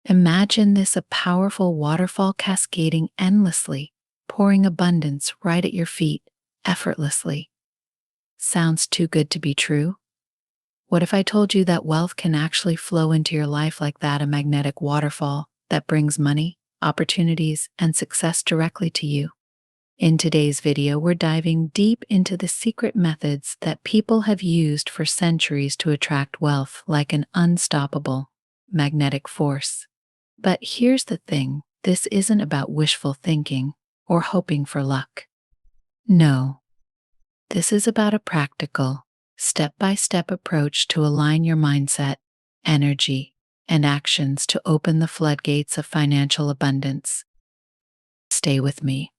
Imagine this a powerful waterfall cascading endlessly, pouring abundance right at your feet, effortlessly. Sounds too good to be true? What if I told you that wealth can actually flow into your life like that, a magnetic waterfall that brings money, opportunities, and success directly to you? In today's video, we're diving deep into the secret methods that people have used for centuries to attract wealth like an unstoppable magnetic force. But here's the thing, this isn't about wishful thinking or hoping for luck. No, this is about a practical, step-by-step approach to align your mindset, energy, and actions to open the floodgates of financial abundance. Stay with me,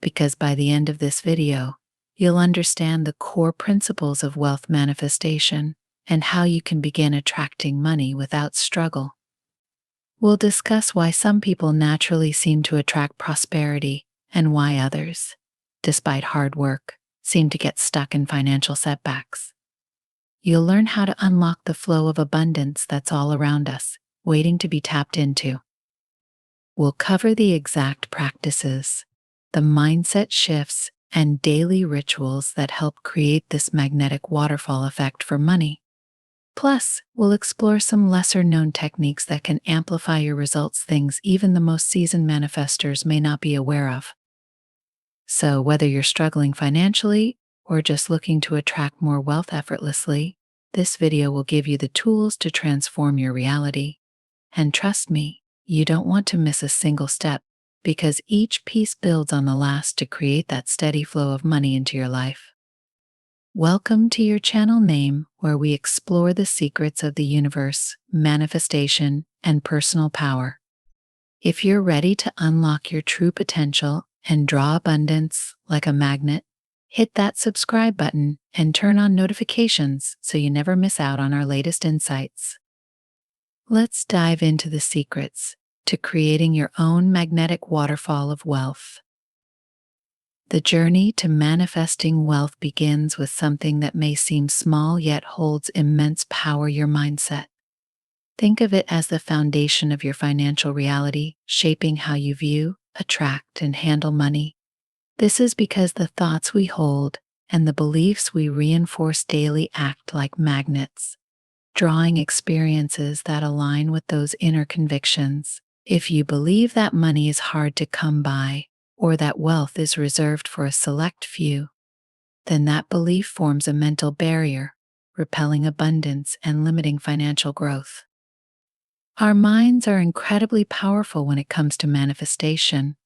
because by the end of this video, you'll understand the core principles of wealth manifestation and how you can begin attracting money without struggle. We'll discuss why some people naturally seem to attract prosperity and why others, despite hard work, seem to get stuck in financial setbacks. You'll learn how to unlock the flow of abundance that's all around us, waiting to be tapped into. We'll cover the exact practices, the mindset shifts, and daily rituals that help create this magnetic waterfall effect for money. Plus, we'll explore some lesser-known techniques that can amplify your results, things even the most seasoned manifestors may not be aware of. So whether you're struggling financially or just looking to attract more wealth effortlessly, this video will give you the tools to transform your reality. And trust me, you don't want to miss a single step, because each piece builds on the last to create that steady flow of money into your life. Welcome to your channel name, where we explore the secrets of the universe, manifestation, and personal power. If you're ready to unlock your true potential and draw abundance like a magnet, hit that subscribe button and turn on notifications so you never miss out on our latest insights. Let's dive into the secrets to creating your own magnetic waterfall of wealth. The journey to manifesting wealth begins with something that may seem small yet holds immense power: your mindset. Think of it as the foundation of your financial reality, shaping how you view, attract, and handle money. This is because the thoughts we hold and the beliefs we reinforce daily act like magnets, drawing experiences that align with those inner convictions. If you believe that money is hard to come by, or that wealth is reserved for a select few, then that belief forms a mental barrier, repelling abundance and limiting financial growth. Our minds are incredibly powerful when it comes to manifestation.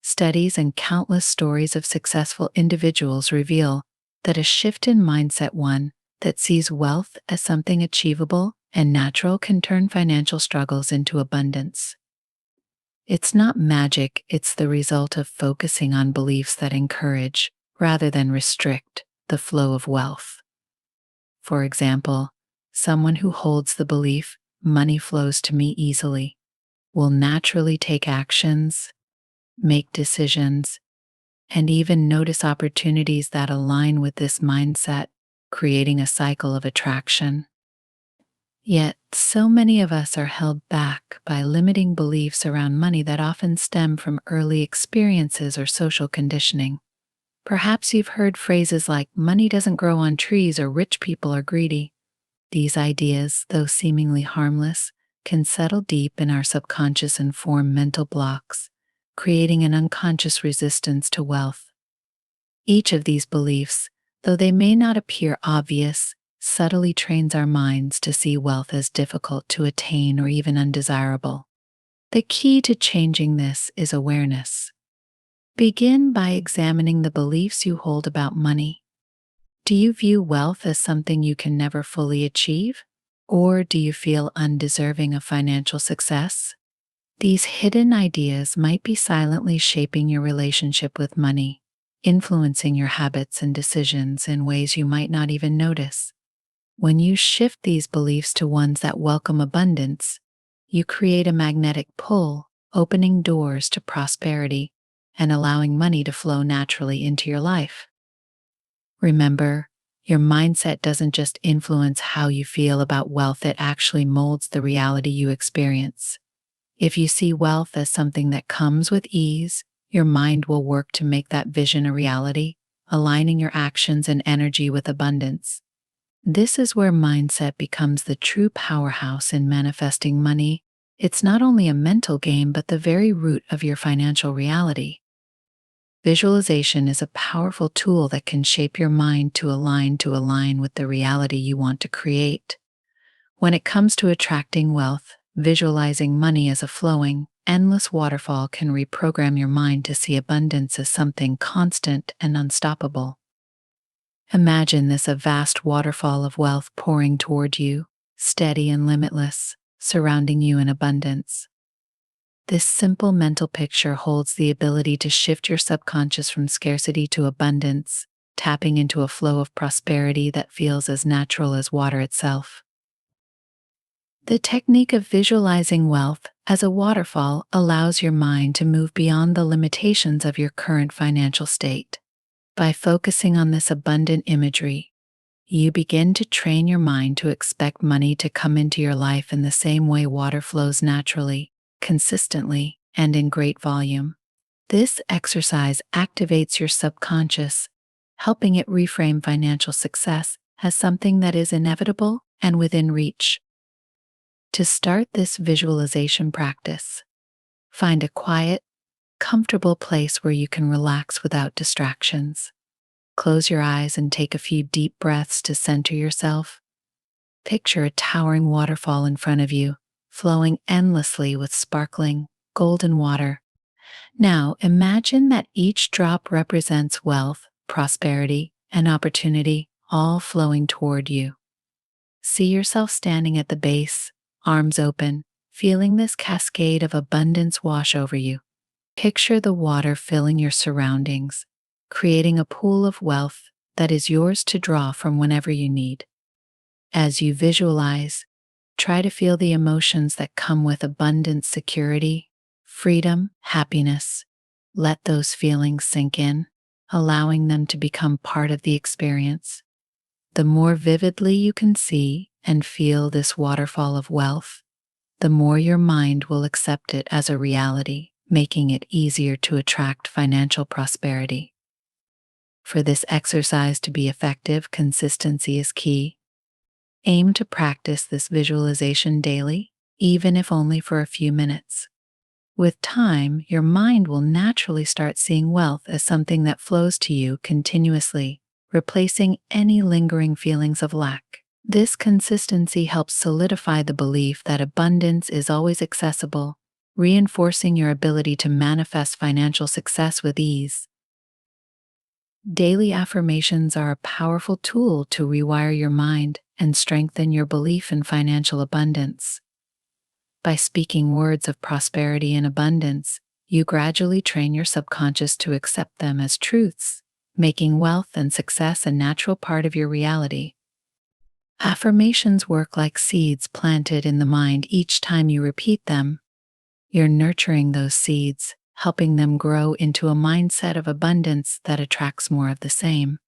Studies and countless stories of successful individuals reveal that a shift in mindset, one that sees wealth as something achievable and natural, can turn financial struggles into abundance. It's not magic, it's the result of focusing on beliefs that encourage, rather than restrict, the flow of wealth. For example, someone who holds the belief, "money flows to me easily," will naturally take actions, make decisions, and even notice opportunities that align with this mindset, creating a cycle of attraction. Yet, so many of us are held back by limiting beliefs around money that often stem from early experiences or social conditioning. Perhaps you've heard phrases like, "money doesn't grow on trees," or "rich people are greedy." These ideas, though seemingly harmless, can settle deep in our subconscious and form mental blocks, creating an unconscious resistance to wealth. Each of these beliefs, though they may not appear obvious, subtly trains our minds to see wealth as difficult to attain or even undesirable. The key to changing this is awareness. Begin by examining the beliefs you hold about money. Do you view wealth as something you can never fully achieve? Or do you feel undeserving of financial success? These hidden ideas might be silently shaping your relationship with money, influencing your habits and decisions in ways you might not even notice. When you shift these beliefs to ones that welcome abundance, you create a magnetic pull, opening doors to prosperity and allowing money to flow naturally into your life. Remember, your mindset doesn't just influence how you feel about wealth, it actually molds the reality you experience. If you see wealth as something that comes with ease, your mind will work to make that vision a reality, aligning your actions and energy with abundance. This is where mindset becomes the true powerhouse in manifesting money. It's not only a mental game, but the very root of your financial reality. Visualization is a powerful tool that can shape your mind to align with the reality you want to create. When it comes to attracting wealth, visualizing money as a flowing, endless waterfall can reprogram your mind to see abundance as something constant and unstoppable. Imagine this a vast waterfall of wealth pouring toward you, steady and limitless, surrounding you in abundance. This simple mental picture holds the ability to shift your subconscious from scarcity to abundance, tapping into a flow of prosperity that feels as natural as water itself. The technique of visualizing wealth as a waterfall allows your mind to move beyond the limitations of your current financial state. By focusing on this abundant imagery, you begin to train your mind to expect money to come into your life in the same way water flows naturally, consistently, and in great volume. This exercise activates your subconscious, helping it reframe financial success as something that is inevitable and within reach. To start this visualization practice, find a quiet, comfortable place where you can relax without distractions. Close your eyes and take a few deep breaths to center yourself. Picture a towering waterfall in front of you, flowing endlessly with sparkling, golden water. Now imagine that each drop represents wealth, prosperity, and opportunity, all flowing toward you. See yourself standing at the base, arms open, feeling this cascade of abundance wash over you. Picture the water filling your surroundings, creating a pool of wealth that is yours to draw from whenever you need. As you visualize, try to feel the emotions that come with abundant security, freedom, happiness. Let those feelings sink in, allowing them to become part of the experience. The more vividly you can see and feel this waterfall of wealth, the more your mind will accept it as a reality, making it easier to attract financial prosperity. For this exercise to be effective, consistency is key. Aim to practice this visualization daily, even if only for a few minutes. With time, your mind will naturally start seeing wealth as something that flows to you continuously, replacing any lingering feelings of lack. This consistency helps solidify the belief that abundance is always accessible, reinforcing your ability to manifest financial success with ease. Daily affirmations are a powerful tool to rewire your mind and strengthen your belief in financial abundance. By speaking words of prosperity and abundance, you gradually train your subconscious to accept them as truths, making wealth and success a natural part of your reality. Affirmations work like seeds planted in the mind. Each time you repeat them, you're nurturing those seeds, helping them grow into a mindset of abundance that attracts more of the same.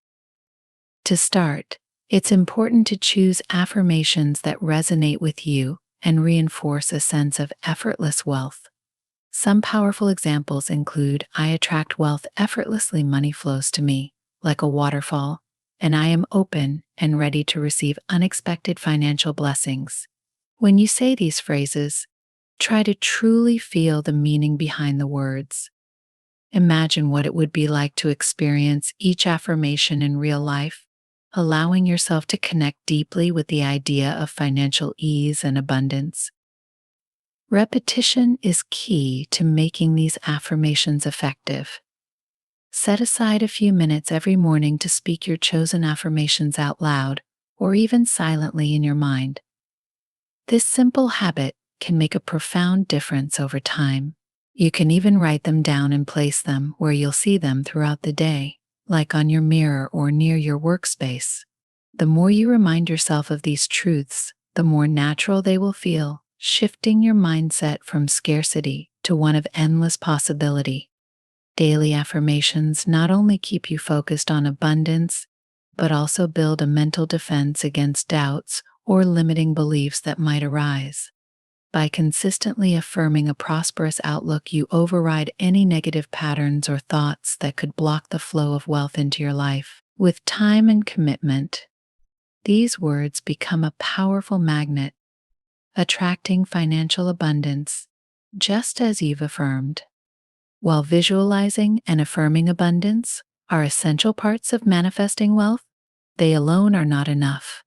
To start, it's important to choose affirmations that resonate with you and reinforce a sense of effortless wealth. Some powerful examples include, I attract wealth effortlessly, money flows to me like a waterfall, and I am open and ready to receive unexpected financial blessings. When you say these phrases, try to truly feel the meaning behind the words. Imagine what it would be like to experience each affirmation in real life, allowing yourself to connect deeply with the idea of financial ease and abundance. Repetition is key to making these affirmations effective. Set aside a few minutes every morning to speak your chosen affirmations out loud or even silently in your mind. This simple habit can make a profound difference over time. You can even write them down and place them where you'll see them throughout the day, like on your mirror or near your workspace. The more you remind yourself of these truths, the more natural they will feel, shifting your mindset from scarcity to one of endless possibility. Daily affirmations not only keep you focused on abundance, but also build a mental defense against doubts or limiting beliefs that might arise. By consistently affirming a prosperous outlook, you override any negative patterns or thoughts that could block the flow of wealth into your life. With time and commitment, these words become a powerful magnet, attracting financial abundance, just as you've affirmed. While visualizing and affirming abundance are essential parts of manifesting wealth, they alone are not enough.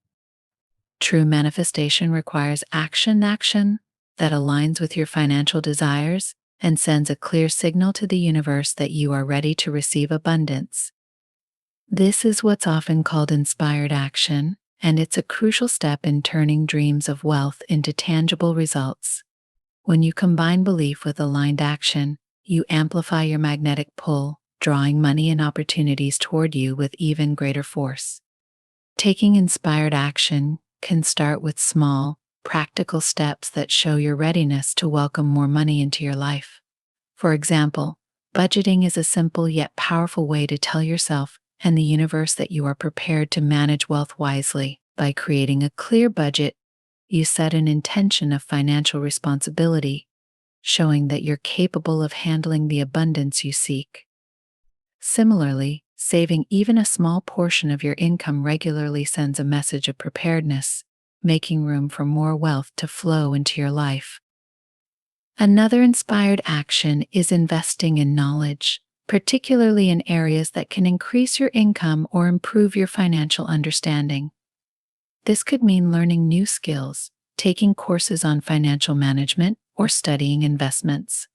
True manifestation requires action that aligns with your financial desires and sends a clear signal to the universe that you are ready to receive abundance. This is what's often called inspired action, and it's a crucial step in turning dreams of wealth into tangible results. When you combine belief with aligned action, you amplify your magnetic pull, drawing money and opportunities toward you with even greater force. Taking inspired action can start with small, practical steps that show your readiness to welcome more money into your life. For example, budgeting is a simple yet powerful way to tell yourself and the universe that you are prepared to manage wealth wisely. By creating a clear budget, you set an intention of financial responsibility, showing that you're capable of handling the abundance you seek. Similarly, saving even a small portion of your income regularly sends a message of preparedness, making room for more wealth to flow into your life. Another inspired action is investing in knowledge, particularly in areas that can increase your income or improve your financial understanding. This could mean learning new skills, taking courses on financial management, or studying investments.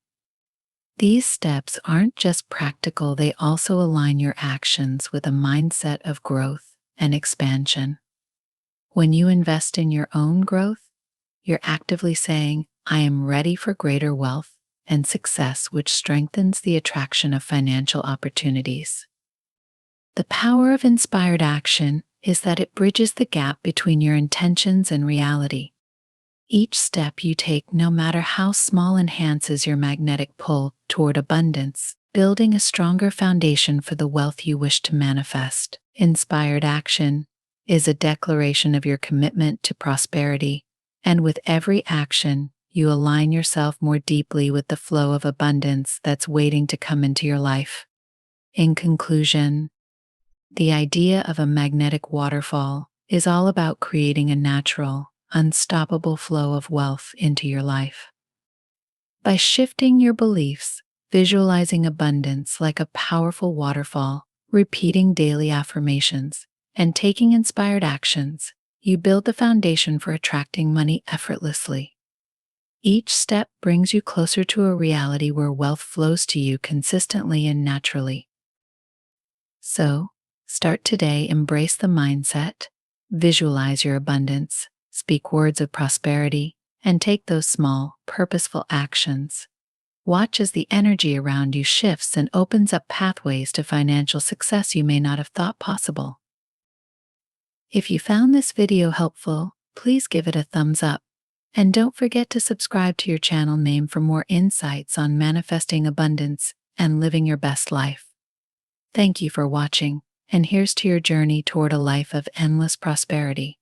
These steps aren't just practical, they also align your actions with a mindset of growth and expansion. When you invest in your own growth, you're actively saying, "I am ready for greater wealth and success," which strengthens the attraction of financial opportunities. The power of inspired action is that it bridges the gap between your intentions and reality. Each step you take, no matter how small, enhances your magnetic pull toward abundance, building a stronger foundation for the wealth you wish to manifest. Inspired action is a declaration of your commitment to prosperity, and with every action, you align yourself more deeply with the flow of abundance that's waiting to come into your life. In conclusion, the idea of a magnetic waterfall is all about creating a natural, unstoppable flow of wealth into your life. By shifting your beliefs, visualizing abundance like a powerful waterfall, repeating daily affirmations, and taking inspired actions, you build the foundation for attracting money effortlessly. Each step brings you closer to a reality where wealth flows to you consistently and naturally. So, start today, embrace the mindset, visualize your abundance, speak words of prosperity, and take those small, purposeful actions. Watch as the energy around you shifts and opens up pathways to financial success you may not have thought possible. If you found this video helpful, please give it a thumbs up. And don't forget to subscribe to your channel name for more insights on manifesting abundance and living your best life. Thank you for watching, and here's to your journey toward a life of endless prosperity.